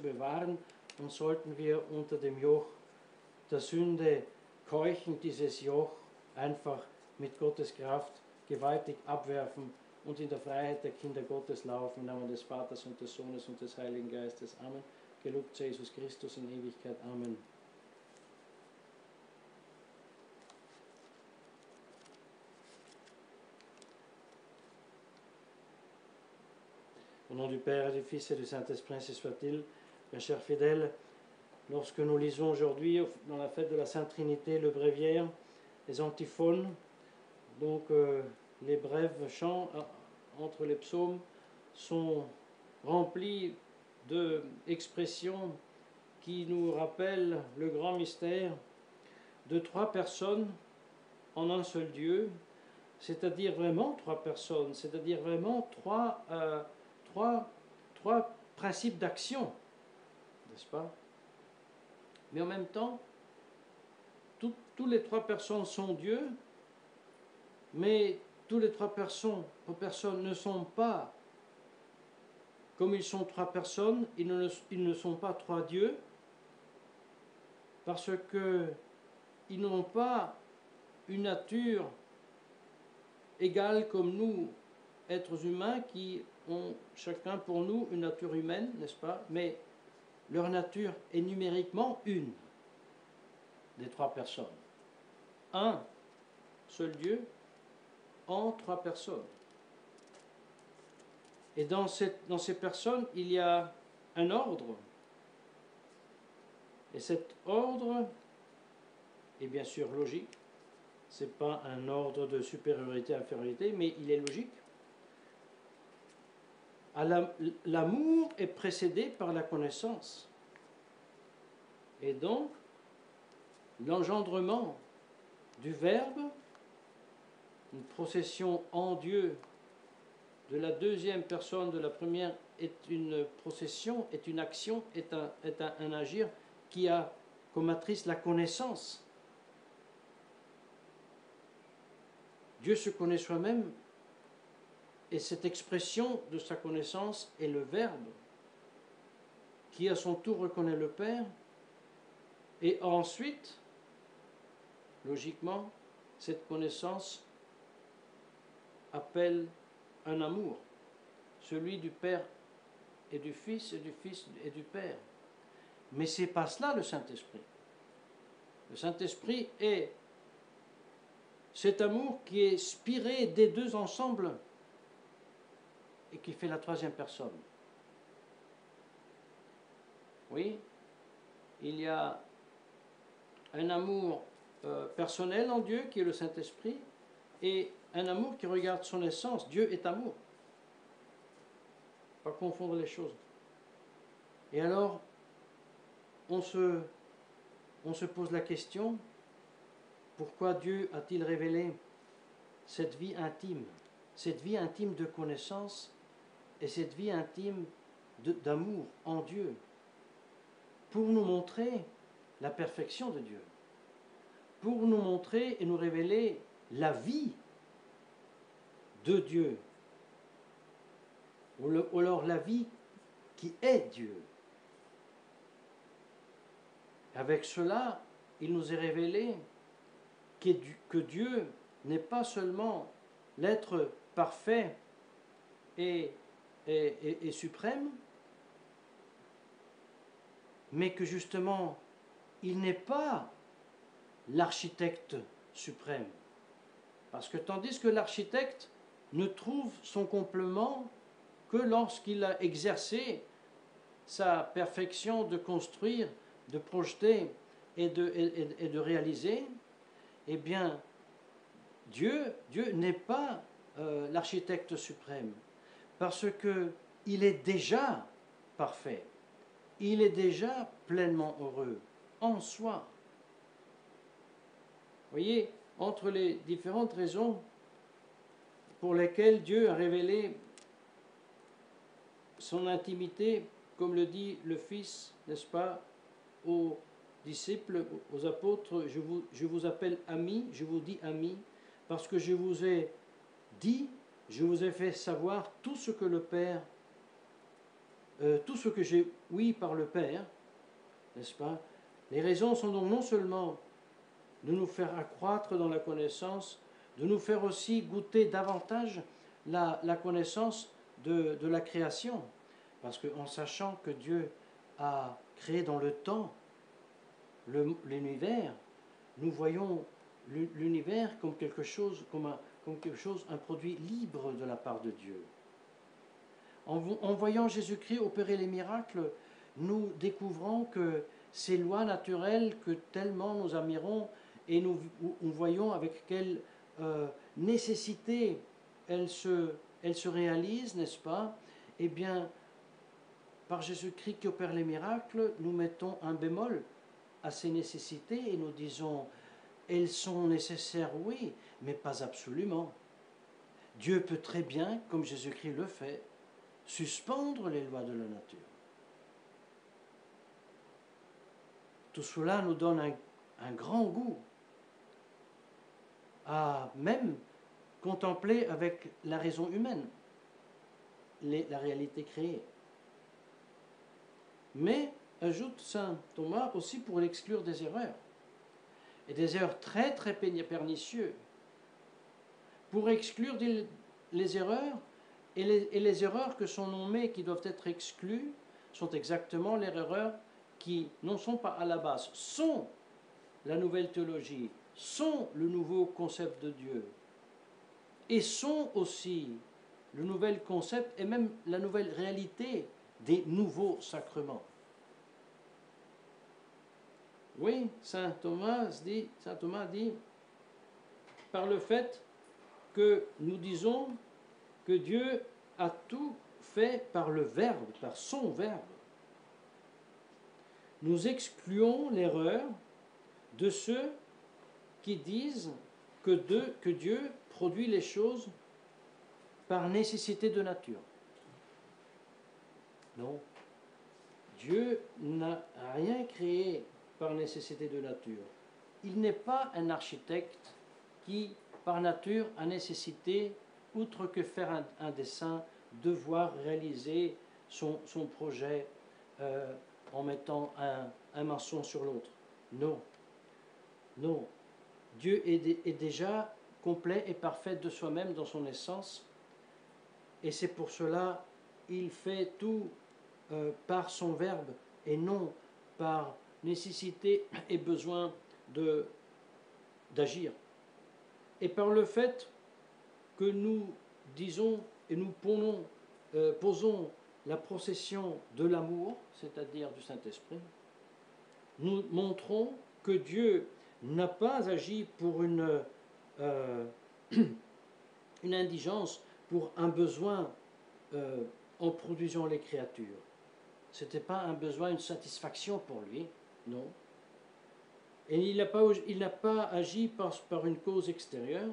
bewahren und sollten wir unter dem Joch der Sünde keuchen, dieses Joch einfach mit Gottes Kraft gewaltig abwerfen und in der Freiheit der Kinder Gottes laufen, im Namen des Vaters und des Sohnes und des Heiligen Geistes. Amen. Gelobt sei Jesus Christus in Ewigkeit. Amen. Au nom du Père, du Fils et du Saint-Esprit, ainsi soit-il. Mes chers fidèles, lorsque nous lisons aujourd'hui, dans la fête de la Sainte Trinité, le bréviaire, les antiphones, donc les brèves chants entre les psaumes, sont remplis d'expressions qui nous rappellent le grand mystère de trois personnes en un seul Dieu, c'est-à-dire vraiment trois personnes, c'est-à-dire vraiment trois principes d'action, n'est-ce pas? Mais en même temps, tous les trois personnes sont Dieu, mais tous les trois personnes ne sont pas, comme ils sont trois personnes, ils ne sont pas trois dieux, parce qu'ils n'ont pas une nature égale comme nous, êtres humains, qui ont chacun pour nous une nature humaine, n'est-ce pas? Mais leur nature est numériquement une des trois personnes. Un seul Dieu en trois personnes. Et dans ces personnes, il y a un ordre. Et cet ordre est bien sûr logique. Ce n'est pas un ordre de supériorité-infériorité, mais il est logique. L'amour est précédé par la connaissance. Et donc, l'engendrement du Verbe, une procession en Dieu de la deuxième personne de la première, est une procession, est une action, est un agir qui a comme matrice la connaissance. Dieu se connaît soi-même, et cette expression de sa connaissance est le Verbe, qui à son tour reconnaît le Père, et ensuite, logiquement, cette connaissance appelle un amour, celui du Père et du Fils et du Fils et du Père. Mais ce n'est pas cela le Saint-Esprit. Le Saint-Esprit est cet amour qui est spiré des deux ensemble et qui fait la troisième personne. Oui, il y a un amour personnel en Dieu qui est le Saint-Esprit et un amour qui regarde son essence. Dieu est amour. Pas confondre les choses. Et alors, on se pose la question, pourquoi Dieu a-t-il révélé cette vie intime de connaissance et cette vie intime d'amour en Dieu, pour nous montrer la perfection de Dieu, pour nous montrer et nous révéler la vie de Dieu, ou alors la vie qui est Dieu. Avec cela, il nous est révélé que Dieu n'est pas seulement l'être parfait et suprême, mais que justement, il n'est pas l'architecte suprême. Parce que tandis que l'architecte ne trouve son complément que lorsqu'il a exercé sa perfection de construire, de projeter et de réaliser, eh bien, Dieu n'est pas l'architecte suprême, parce qu'il est déjà parfait, il est déjà pleinement heureux en soi. Vous voyez, entre les différentes raisons pour lesquelles Dieu a révélé son intimité, comme le dit le Fils, n'est-ce pas, aux disciples, aux apôtres, je vous appelle amis, je vous dis amis, parce que je vous ai fait savoir tout ce que le Père tout ce que j'ai ouï par le Père, n'est-ce pas? Les raisons sont donc non seulement de nous faire accroître dans la connaissance, de nous faire aussi goûter davantage la connaissance de la création. Parce qu'en sachant que Dieu a créé dans le temps l'univers, nous voyons l'univers comme quelque chose, un produit libre de la part de Dieu. En voyant Jésus-Christ opérer les miracles, nous découvrons que ces lois naturelles que tellement nous admirons et nous voyons avec quelle nécessité elles se réalisent, n'est-ce pas? Eh bien, par Jésus-Christ qui opère les miracles, nous mettons un bémol à ces nécessités et nous disons, elles sont nécessaires, oui, mais pas absolument. Dieu peut très bien, comme Jésus-Christ le fait, suspendre les lois de la nature. Tout cela nous donne un grand goût à même contempler avec la raison humaine la réalité créée. Mais, ajoute saint Thomas, aussi pour l'exclure des erreurs, et des erreurs très très pernicieuses, pour exclure les erreurs, et les erreurs que sont nommées, qui doivent être exclues, sont exactement les erreurs qui ne sont pas à la base, sont la nouvelle théologie, sont le nouveau concept de Dieu, et sont aussi le nouvel concept et même la nouvelle réalité des nouveaux sacrements. Oui, saint Thomas dit, par le fait que nous disons que Dieu a tout fait par le Verbe, par son Verbe, nous excluons l'erreur de ceux qui disent que Dieu produit les choses par nécessité de nature. Non. Dieu n'a rien créé par nécessité de nature. Il n'est pas un architecte qui, par nature, a nécessité, outre que faire un dessin, devoir réaliser son projet en mettant un maçon sur l'autre. Non. Non. Dieu est déjà complet et parfait de soi-même dans son essence. Et c'est pour cela qu'il fait tout par son Verbe et non par nécessité et besoin d'agir. Et par le fait que nous disons et nous posons la procession de l'amour, c'est-à-dire du Saint-Esprit, nous montrons que Dieu n'a pas agi pour une indigence, pour un besoin en produisant les créatures. Ce n'était pas un besoin, une satisfaction pour lui, non. Et il n'a pas agi par une cause extérieure,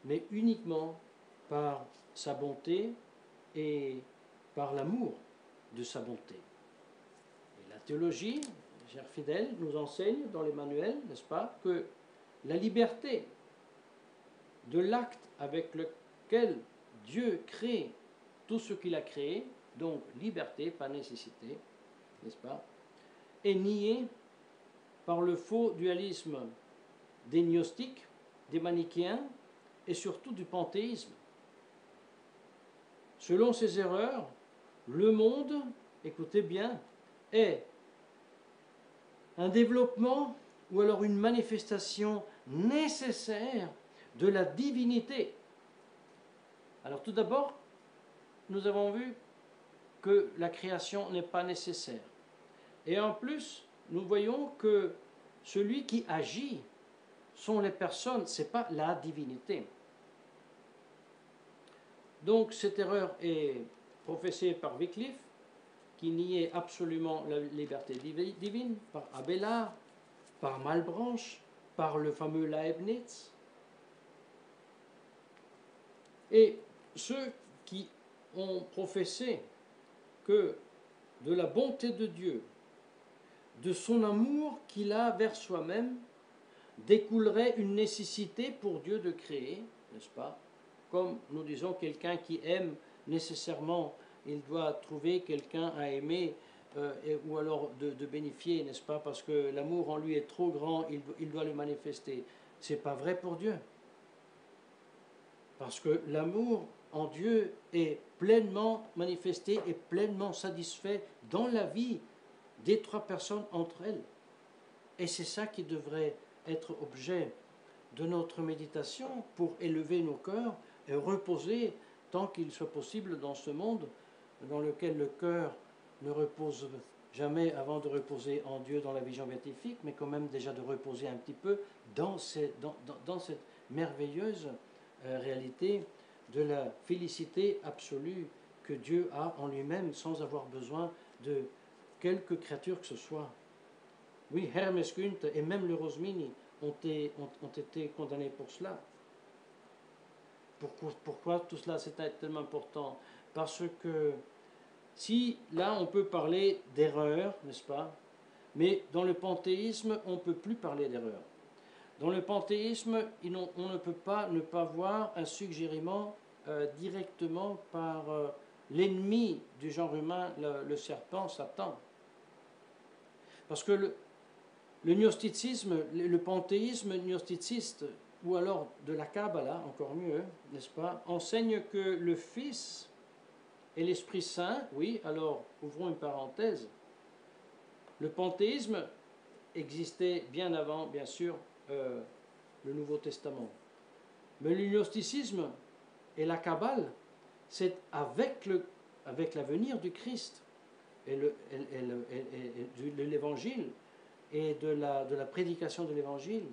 mais uniquement par sa bonté et par l'amour de sa bonté. Et la théologie, chers fidèles, nous enseigne dans les manuels, n'est-ce pas, que la liberté de l'acte avec lequel Dieu crée tout ce qu'il a créé, donc liberté, pas nécessité, n'est-ce pas, est niée par le faux dualisme des gnostiques, des manichéens et surtout du panthéisme. Selon ces erreurs, le monde, écoutez bien, est un développement ou alors une manifestation nécessaire de la divinité. Alors tout d'abord, nous avons vu que la création n'est pas nécessaire. Et en plus, nous voyons que celui qui agit sont les personnes, ce n'est pas la divinité. Donc cette erreur est professée par Wycliffe, qui niait absolument la liberté divine, par Abélard, par Malebranche, par le fameux Leibniz. Et ceux qui ont professé que de la bonté de Dieu, de son amour qu'il a vers soi-même, découlerait une nécessité pour Dieu de créer, n'est-ce pas? Comme nous disons, quelqu'un qui aime nécessairement, il doit trouver quelqu'un à aimer ou alors de bénéficier, n'est-ce pas? Parce que l'amour en lui est trop grand, il doit le manifester. Ce n'est pas vrai pour Dieu. Parce que l'amour en Dieu est pleinement manifesté et pleinement satisfait dans la vie des trois personnes entre elles. Et c'est ça qui devrait être objet de notre méditation pour élever nos cœurs et reposer tant qu'il soit possible dans ce monde dans lequel le cœur ne repose jamais avant de reposer en Dieu dans la vision béatifique, mais quand même déjà de reposer un petit peu dans cette merveilleuse réalité de la félicité absolue que Dieu a en lui-même sans avoir besoin de quelque créature que ce soit. Oui, Hermes Günther et même le Rosmini ont été condamnés pour cela. Pourquoi tout cela c'est tellement important? Parce que si là on peut parler d'erreur, n'est-ce pas? Mais dans le panthéisme, on ne peut plus parler d'erreur. Dans le panthéisme, on ne peut pas ne pas voir un suggériment directement par l'ennemi du genre humain, le serpent, Satan. Parce que le gnosticisme, le panthéisme gnosticiste, ou alors de la Kabbala, encore mieux, n'est-ce pas, enseigne que le Fils et l'Esprit Saint, oui, alors ouvrons une parenthèse, le panthéisme existait bien avant, bien sûr, le Nouveau Testament. Mais le gnosticisme et la Kabbale, c'est avec l'avenir du Christ et de l'Évangile et de la prédication de l'Évangile,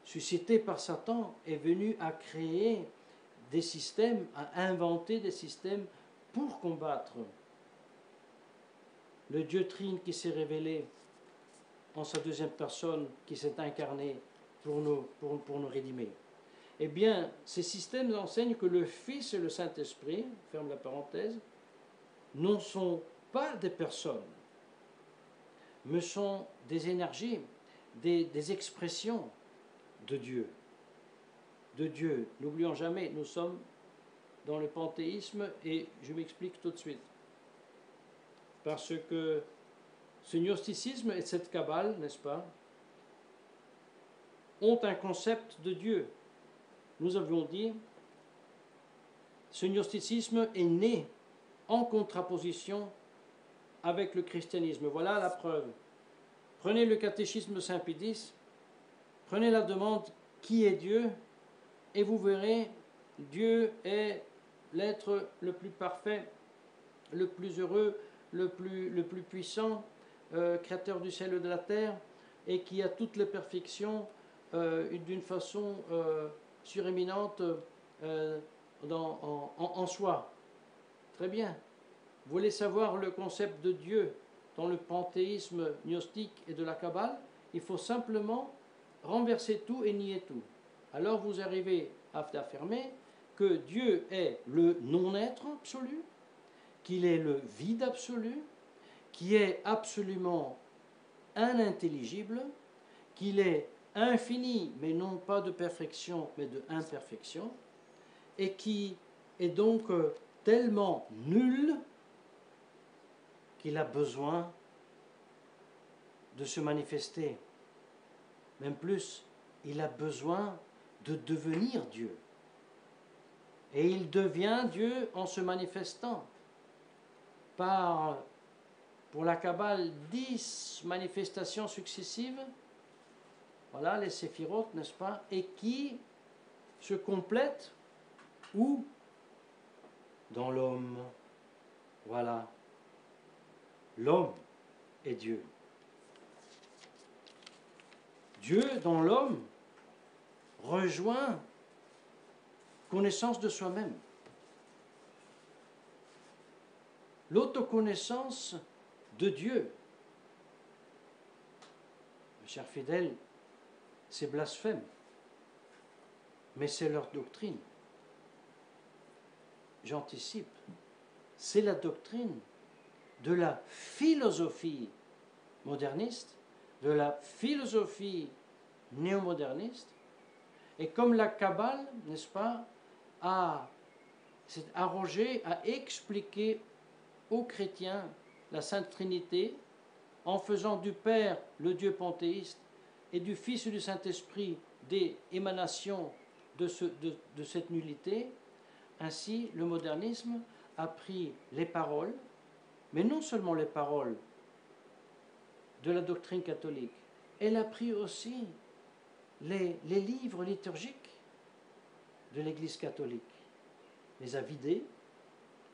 suscité par Satan, est venu à créer des systèmes, à inventer des systèmes pour combattre le Dieu Trine qui s'est révélé en sa deuxième personne, qui s'est incarné pour nous rédimer. Eh bien, ces systèmes enseignent que le Fils et le Saint-Esprit, ferme la parenthèse, ne sont pas des personnes, mais sont des énergies, des expressions de Dieu. De Dieu. N'oublions jamais, nous sommes dans le panthéisme et je m'explique tout de suite. Parce que ce gnosticisme et cette Kabbale, n'est-ce pas, ont un concept de Dieu. Nous avions dit, ce gnosticisme est né en contraposition avec le christianisme. Voilà la preuve. Prenez le catéchisme de Saint Pédis, prenez la demande qui est Dieu, et vous verrez, Dieu est l'être le plus parfait, le plus heureux, le plus puissant, créateur du ciel et de la terre, et qui a toutes les perfections d'une façon suréminente en soi. Très bien. Vous voulez savoir le concept de Dieu dans le panthéisme gnostique et de la Kabbale? Il faut simplement renverser tout et nier tout. Alors vous arrivez à affirmer que Dieu est le non-être absolu, qu'il est le vide absolu, qui est absolument inintelligible, qu'il est infini, mais non pas de perfection, mais de imperfection, et qui est donc tellement nul qu'il a besoin de se manifester. Même plus, il a besoin de devenir Dieu. Et il devient Dieu en se manifestant par, pour la Kabbale, 10 manifestations successives, voilà les séphirotes, n'est-ce pas, et qui se complètent où? Dans l'homme. Voilà. L'homme est Dieu. Dieu dans l'homme rejoint connaissance de soi-même. L'autoconnaissance de Dieu. Mes chers fidèles, c'est blasphème, mais c'est leur doctrine. J'anticipe. C'est la doctrine de la philosophie moderniste, de la philosophie néo-moderniste, et comme la Kabbale, n'est-ce pas, a s'est arrogé à expliquer aux chrétiens la Sainte Trinité en faisant du Père le Dieu panthéiste et du Fils et du Saint-Esprit des émanations de cette nullité. Ainsi, le modernisme a pris les paroles, mais non seulement les paroles de la doctrine catholique, elle a pris aussi les livres liturgiques de l'Église catholique, les a vidés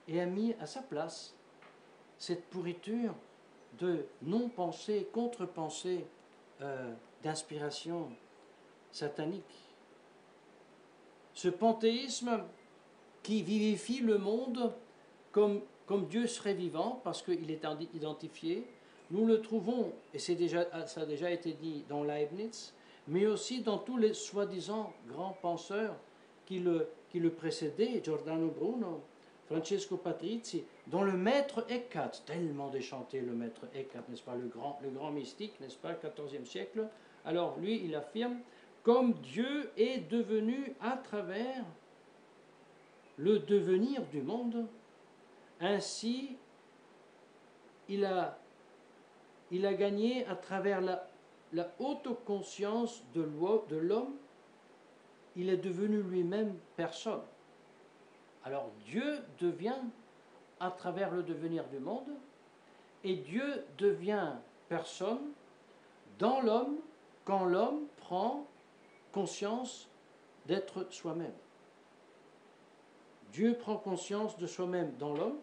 et a mis à sa place cette pourriture de non-pensée, contre-pensée, d'inspiration satanique. Ce panthéisme qui vivifie le monde comme Dieu serait vivant, parce qu'il est identifié, nous le trouvons, et ça a déjà été dit dans Leibniz, mais aussi dans tous les soi-disant grands penseurs qui le précédaient, Giordano Bruno, Francesco Patrizzi, dont le maître Eckhart, tellement déchanté le maître Eckhart, n'est-ce pas, le grand mystique, n'est-ce pas, 14e siècle. Alors lui, il affirme, comme Dieu est devenu à travers le devenir du monde, ainsi il a gagné à travers la autoconscience de l'homme, il est devenu lui-même personne. Alors Dieu devient à travers le devenir du monde, et Dieu devient personne dans l'homme quand l'homme prend conscience d'être soi-même. Dieu prend conscience de soi-même dans l'homme,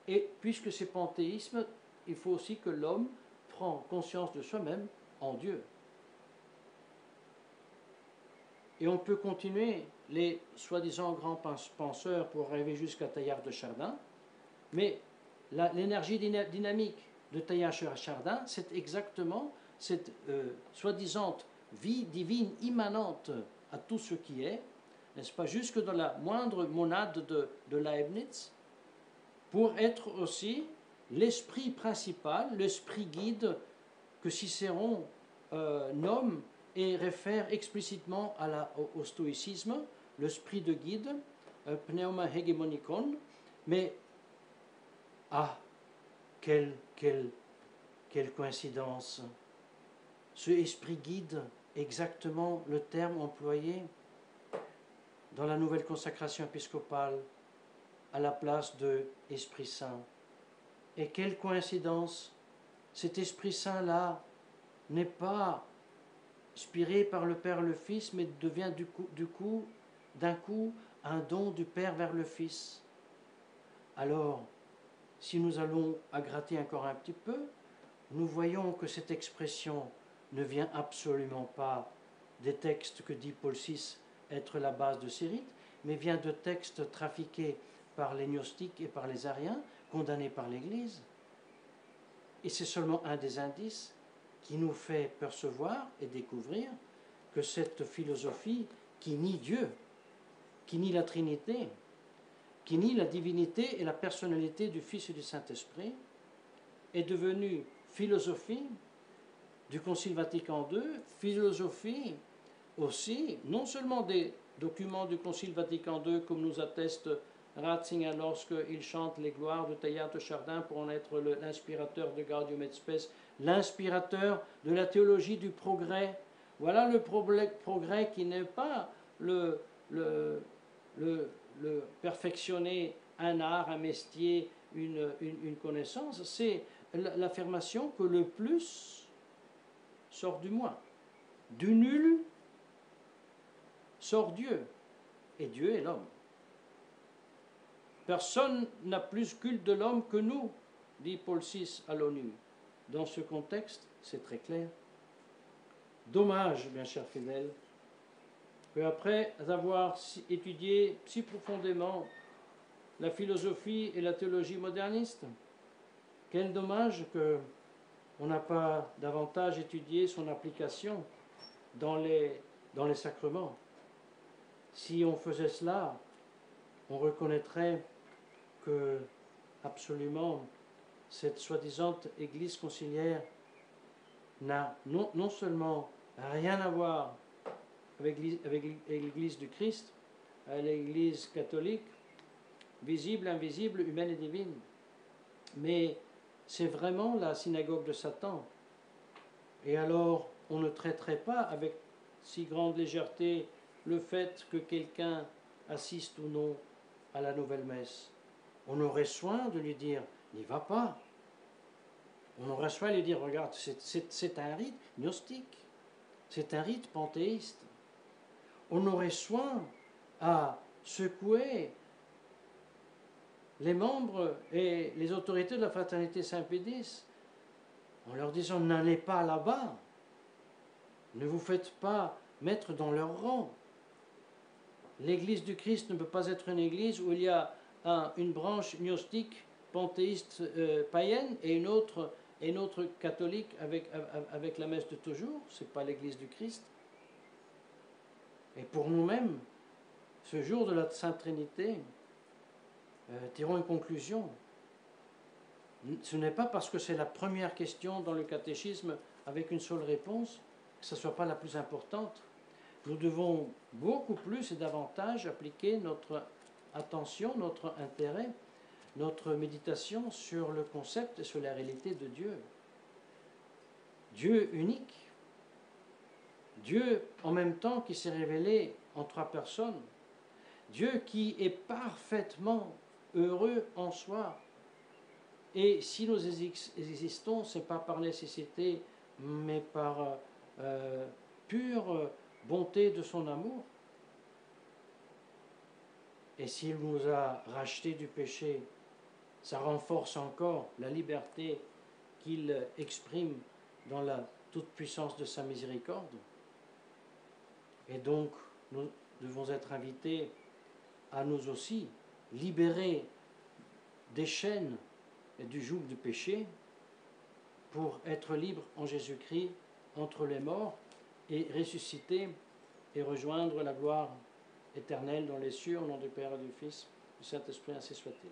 et puisque c'est panthéisme, il faut aussi que l'homme prend conscience de soi-même en Dieu. Et on peut continuer les soi-disant grands penseurs pour arriver jusqu'à Teilhard de Chardin, mais l'énergie dynamique de Teilhard de Chardin, c'est exactement cette soi-disant vie divine immanente à tout ce qui est, n'est-ce pas, jusque dans la moindre monade de Leibniz, pour être aussi l'esprit principal, l'esprit guide que Cicéron nomme et réfère explicitement au stoïcisme, l'esprit de guide, pneuma hegemonikon, mais quelle coïncidence! Ce esprit guide, exactement le terme employé dans la nouvelle consacration épiscopale à la place de Esprit Saint. Et quelle coïncidence! Cet Esprit Saint-là n'est pas inspiré par le Père et le Fils, mais devient d'un coup, un don du Père vers le Fils. Alors, si nous allons à gratter encore un petit peu, nous voyons que cette expression ne vient absolument pas des textes que dit Paul VI être la base de ces rites, mais vient de textes trafiqués par les gnostiques et par les ariens, condamnés par l'Église. Et c'est seulement un des indices qui nous fait percevoir et découvrir que cette philosophie qui nie Dieu, qui nie la Trinité, qui nie la divinité et la personnalité du Fils et du Saint-Esprit, est devenue philosophie du Concile Vatican II, philosophie aussi, non seulement des documents du Concile Vatican II, comme nous atteste Ratzinger lorsqu'il chante les gloires de Teilhard de Chardin pour en être l'inspirateur de Gaudium et Spes, l'inspirateur de la théologie du progrès. Voilà le progrès qui n'est pas le perfectionner un art, un métier, une connaissance, c'est l'affirmation que le plus sort du moins. Du nul sort Dieu, et Dieu est l'homme. Personne n'a plus culte de l'homme que nous, dit Paul VI à l'ONU. Dans ce contexte, c'est très clair. Dommage, bien chers fidèles, qu'après avoir étudié si profondément la philosophie et la théologie moderniste, quel dommage qu'on n'a pas davantage étudié son application dans les sacrements. Si on faisait cela, on reconnaîtrait que, absolument, cette soi-disant Église conciliaire n'a non seulement rien à voir avec l'Église du Christ, avec l'Église catholique, visible, invisible, humaine et divine. Mais c'est vraiment la synagogue de Satan. Et alors, on ne traiterait pas avec si grande légèreté le fait que quelqu'un assiste ou non à la nouvelle messe. On aurait soin de lui dire, n'y va pas. On aurait soin de lui dire, regarde, c'est un rite gnostique, c'est un rite panthéiste. On aurait soin à secouer les membres et les autorités de la fraternité Saint-Pédis en leur disant, n'allez pas là-bas, ne vous faites pas mettre dans leur rang. L'Église du Christ ne peut pas être une église où il y a une branche gnostique, panthéiste, païenne et une autre catholique avec la messe de toujours. Ce n'est pas l'Église du Christ. Et pour nous-mêmes, ce jour de la Sainte Trinité, tirons une conclusion. Ce n'est pas parce que c'est la première question dans le catéchisme avec une seule réponse que ce ne soit pas la plus importante. Nous devons beaucoup plus et davantage appliquer notre attention, notre intérêt, notre méditation sur le concept et sur la réalité de Dieu. Dieu unique, Dieu en même temps qui s'est révélé en trois personnes, Dieu qui est parfaitement heureux en soi. Et si nous existons, ce n'est pas par nécessité, mais par pure bonté de son amour. Et s'il nous a rachetés du péché, ça renforce encore la liberté qu'il exprime dans la toute-puissance de sa miséricorde. Et donc, nous devons être invités à nous aussi libérer des chaînes et du joug du péché pour être libres en Jésus-Christ entre les morts et ressusciter et rejoindre la gloire éternelle dans les cieux, au nom du Père et du Fils, du Saint-Esprit, ainsi soit-il.